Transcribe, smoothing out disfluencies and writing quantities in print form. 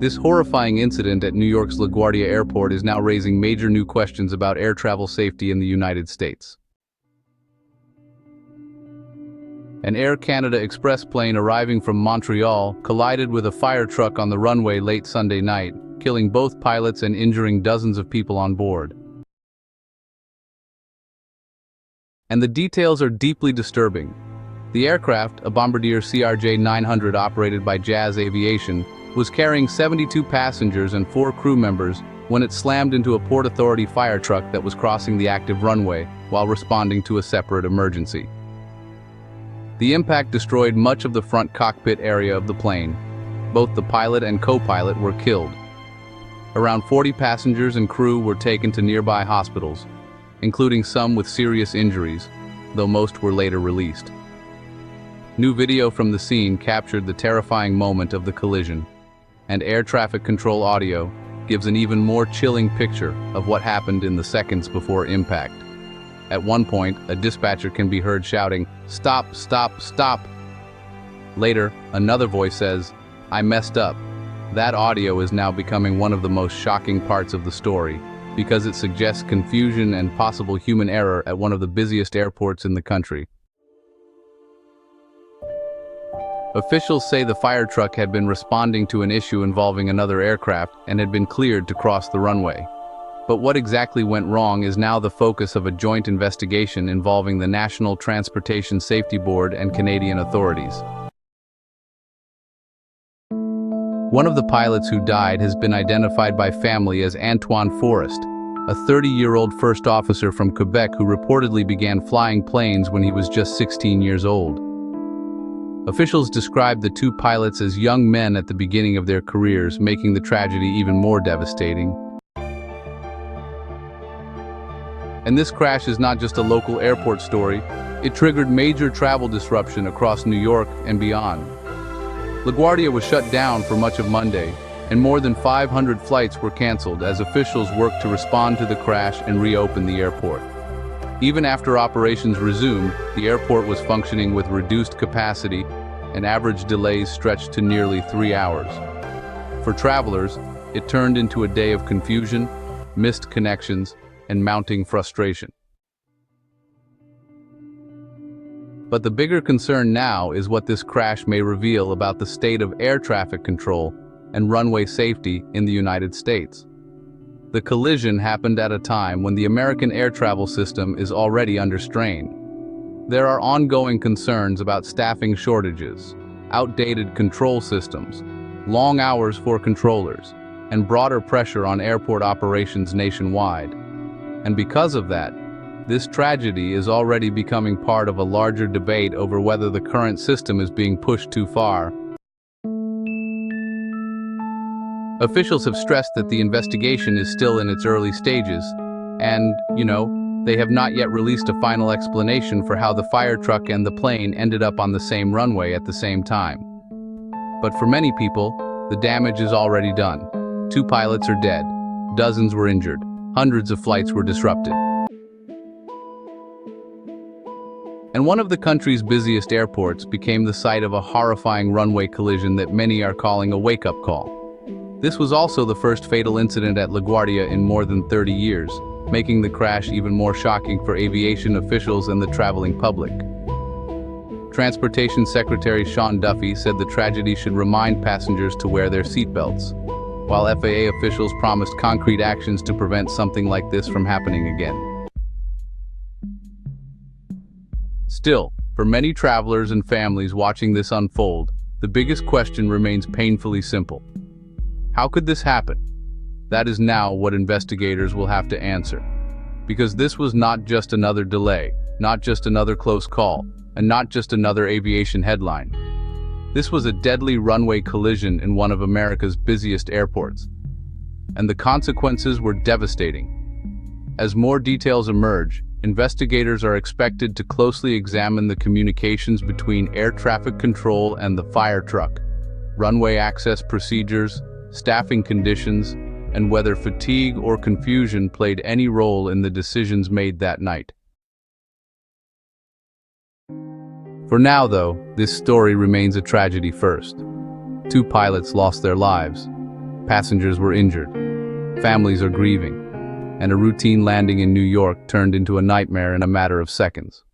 This horrifying incident at New York's LaGuardia Airport is now raising major new questions about air travel safety in the United States. An Air Canada Express plane arriving from Montreal collided with a fire truck on the runway late Sunday night, killing both pilots and injuring dozens of people on board. And the details are deeply disturbing. The aircraft, a Bombardier CRJ-900 operated by Jazz Aviation, was carrying 72 passengers and 4 crew members when it slammed into a Port Authority fire truck that was crossing the active runway while responding to a separate emergency. The impact destroyed much of the front cockpit area of the plane. Both the pilot and co-pilot were killed. Around 40 passengers and crew were taken to nearby hospitals, including some with serious injuries, though most were later released. New video from the scene captured the terrifying moment of the collision, and air traffic control audio gives an even more chilling picture of what happened in the seconds before impact. At one point, a dispatcher can be heard shouting, "Stop, stop, stop!" Later, another voice says, "I messed up." That audio is now becoming one of the most shocking parts of the story, because it suggests confusion and possible human error at one of the busiest airports in the country. Officials say the fire truck had been responding to an issue involving another aircraft and had been cleared to cross the runway. But what exactly went wrong is now the focus of a joint investigation involving the National Transportation Safety Board and Canadian authorities. One of the pilots who died has been identified by family as Antoine Forrest, a 30-year-old first officer from Quebec who reportedly began flying planes when he was just 16 years old. Officials described the two pilots as young men at the beginning of their careers, making the tragedy even more devastating. And this crash is not just a local airport story, it triggered major travel disruption across New York and beyond. LaGuardia was shut down for much of Monday, and more than 500 flights were canceled as officials worked to respond to the crash and reopen the airport. Even after operations resumed, the airport was functioning with reduced capacity, and average delays stretched to nearly 3 hours. For travelers, it turned into a day of confusion, missed connections, and mounting frustration. But the bigger concern now is what this crash may reveal about the state of air traffic control and runway safety in the United States. The collision happened at a time when the American air travel system is already under strain. There are ongoing concerns about staffing shortages, outdated control systems, long hours for controllers, and broader pressure on airport operations nationwide. And because of that, this tragedy is already becoming part of a larger debate over whether the current system is being pushed too far. Officials have stressed that the investigation is still in its early stages, and, they have not yet released a final explanation for how the fire truck and the plane ended up on the same runway at the same time. But for many people, the damage is already done. 2 pilots are dead, dozens were injured, hundreds of flights were disrupted. And one of the country's busiest airports became the site of a horrifying runway collision that many are calling a wake-up call. This was also the first fatal incident at LaGuardia in more than 30 years, making the crash even more shocking for aviation officials and the traveling public. Transportation Secretary Sean Duffy said the tragedy should remind passengers to wear their seatbelts, while FAA officials promised concrete actions to prevent something like this from happening again. Still, for many travelers and families watching this unfold, the biggest question remains painfully simple. How could this happen? That is now what investigators will have to answer. Because this was not just another delay, not just another close call, and not just another aviation headline. This was a deadly runway collision in one of America's busiest airports. And the consequences were devastating. As more details emerge, investigators are expected to closely examine the communications between air traffic control and the fire truck, runway access procedures, staffing conditions, and whether fatigue or confusion played any role in the decisions made that night. For now, though, this story remains a tragedy first. 2 pilots lost their lives, Passengers were injured. Families are grieving. And a routine landing in New York turned into a nightmare in a matter of seconds.